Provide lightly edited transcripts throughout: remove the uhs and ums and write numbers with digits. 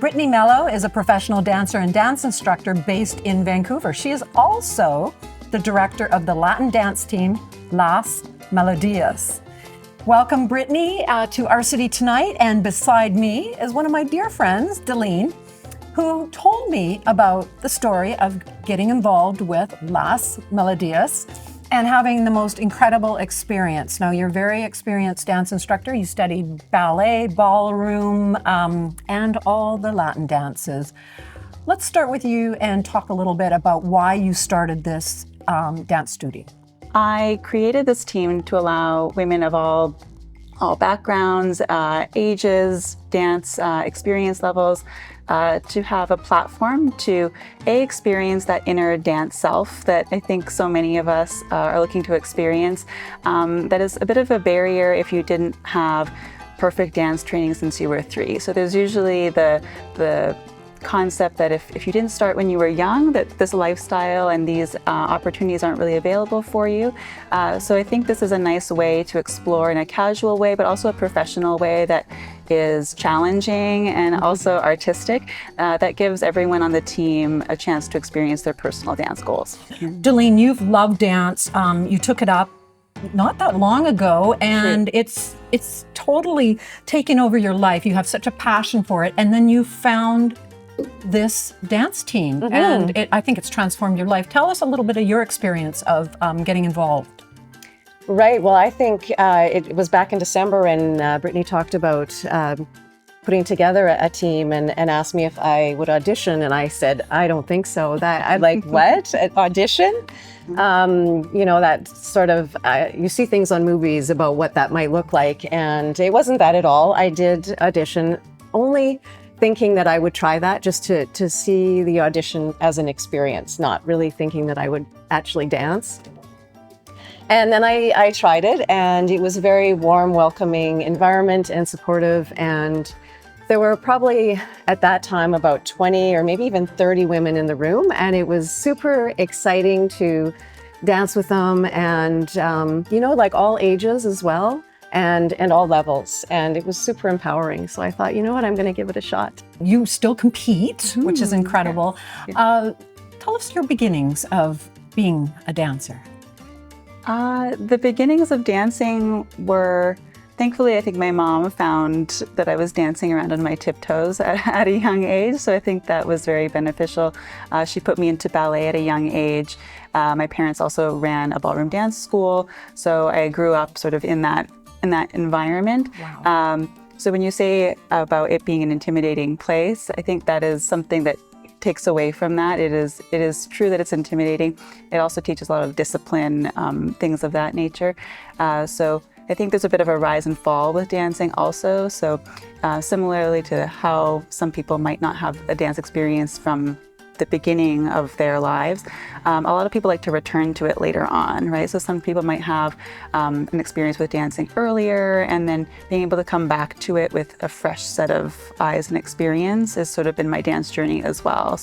Brittany Melo is a professional dancer and dance instructor based in Vancouver. She is also the director of the Latin dance team, Las Melodias. Welcome, Brittany, to our city tonight. And beside me is one of my dear friends, Dalene, who told me about the story of getting involved with Las Melodias and having the most incredible experience. Now, you're a very experienced dance instructor. You studied ballet, ballroom, and all the Latin dances. Let's start with you and talk a little bit about why you started this dance studio. I created this team to allow women of all backgrounds, ages, dance experience levels, to have a platform to experience that inner dance self that I think so many of us are looking to experience. That is a bit of a barrier if you didn't have perfect dance training since you were 3. So there's usually the concept that if you didn't start when you were young, that this lifestyle and these opportunities aren't really available for you. So I think this is a nice way to explore in a casual way, but also a professional way that is challenging and also artistic, that gives everyone on the team a chance to experience their personal dance goals. Dalene, you've loved dance. You took it up not that long ago, and it's totally taken over your life. You have such a passion for it, and then you found this dance team, and I think it's transformed your life. Tell us a little bit of your experience of getting involved. Right. Well, I think it was back in December when Brittany talked about putting together a team and asked me if I would audition, and I said, I don't think so. That I like, what? An audition? You know, that sort of, you see things on movies about what that might look like, and it wasn't that at all. I did audition only thinking that I would try that just to see the audition as an experience, not really thinking that I would actually dance. And then I tried it, and it was a very warm, welcoming environment and supportive. And there were probably at that time about 20 or maybe even 30 women in the room. And it was super exciting to dance with them, and, you know, like all ages as well. And all levels. And it was super empowering. So I thought, you know what, I'm going to give it a shot. You still compete, which is incredible. Yeah. Tell us your beginnings of being a dancer. The beginnings of dancing were, thankfully, I think my mom found that I was dancing around on my tiptoes at a young age. So I think that was very beneficial. She put me into ballet at a young age. My parents also ran a ballroom dance school. So I grew up sort of in that environment. Wow. So when you say about it being an intimidating place, I think that is something that takes away from that. It is true that it's intimidating. It also teaches a lot of discipline, things of that nature. So I think there's a bit of a rise and fall with dancing also. So similarly to how some people might not have a dance experience from the beginning of their lives, a lot of people like to return to it later on, right? So some people might have an experience with dancing earlier, and then being able to come back to it with a fresh set of eyes and experience has sort of been my dance journey as well.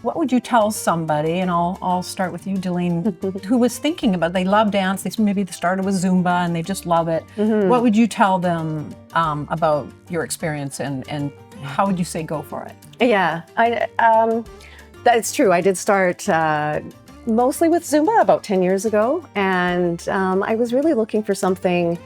What would you tell somebody, and I'll start with you, Dalene, who was thinking about, they love dance, they maybe started with Zumba and they just love it. What would you tell them about your experience, and how would you say go for it? Yeah, that's true. I did start mostly with Zumba about 10 years ago, and I was really looking for something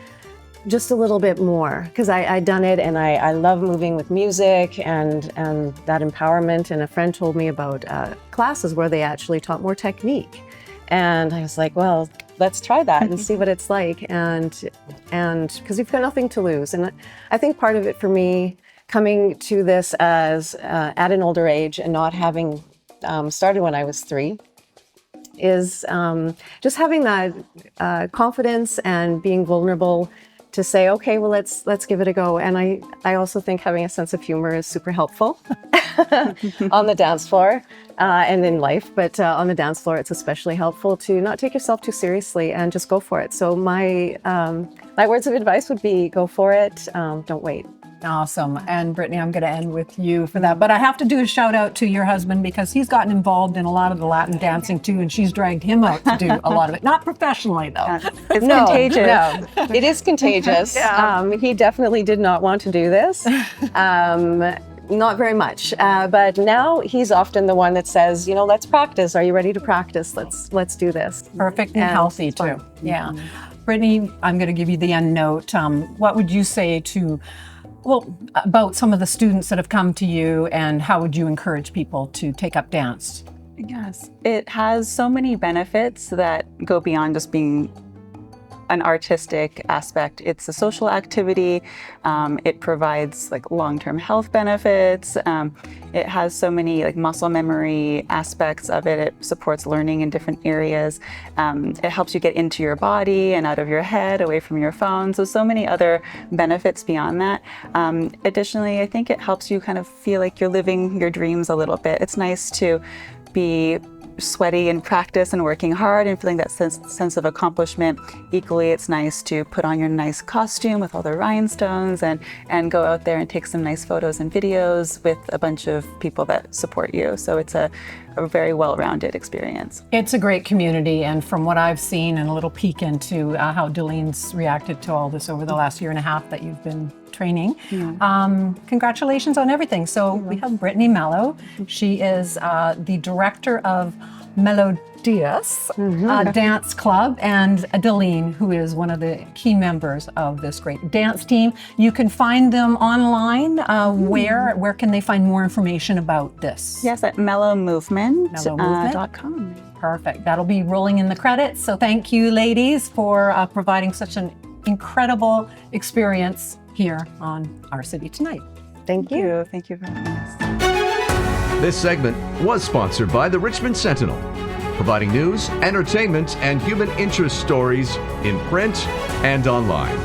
just a little bit more, because I'd done it and I love moving with music and that empowerment. And a friend told me about classes where they actually taught more technique. And I was like, well, let's try that and see what it's like. And because you've got nothing to lose. And I think part of it for me, coming to this as at an older age and not having started when I was 3, is just having that confidence and being vulnerable to say, okay, well, let's give it a go. And I also think having a sense of humor is super helpful on the dance floor and in life. But on the dance floor, it's especially helpful to not take yourself too seriously and just go for it. So my words of advice would be, go for it. Don't wait. Awesome. And Brittany, I'm going to end with you for that. But I have to do a shout out to your husband, because he's gotten involved in a lot of the Latin dancing too, and she's dragged him out to do a lot of it. Not professionally, though. It's contagious. No, it is contagious. Yeah. He definitely did not want to do this. not very much. But now he's often the one that says, you know, let's practice. Are you ready to practice? Let's do this. Perfect and And healthy it's fun. too. Yeah. Brittany, I'm going to give you the end note. What would you say about some of the students that have come to you, and how would you encourage people to take up dance? Yes, it has so many benefits that go beyond just being an artistic aspect. It's a social activity. It provides like long-term health benefits. It has so many like muscle memory aspects of it. It supports learning in different areas. It helps you get into your body and out of your head, away from your phone. So many other benefits beyond that. Additionally, I think it helps you kind of feel like you're living your dreams a little bit. It's nice to be sweaty in practice and working hard and feeling that sense of accomplishment. Equally, it's nice to put on your nice costume with all the rhinestones and go out there and take some nice photos and videos with a bunch of people that support you. So it's a very well-rounded experience. It's a great community, and from what I've seen and a little peek into how Dalene's reacted to all this over the last year and a half that you've been training, congratulations on everything. So we have Brittany Melo. She is the director of Melodias Dance Club, and Dalene, who is one of the key members of this great dance team. You can find them online. Where can they find more information about this? Yes, at Melo Movement. .com. Perfect. That'll be rolling in the credits. So thank you, ladies, for providing such an incredible experience here on Our City Tonight. Thank you. Thank you very much. This segment was sponsored by the Richmond Sentinel, providing news, entertainment, and human interest stories in print and online.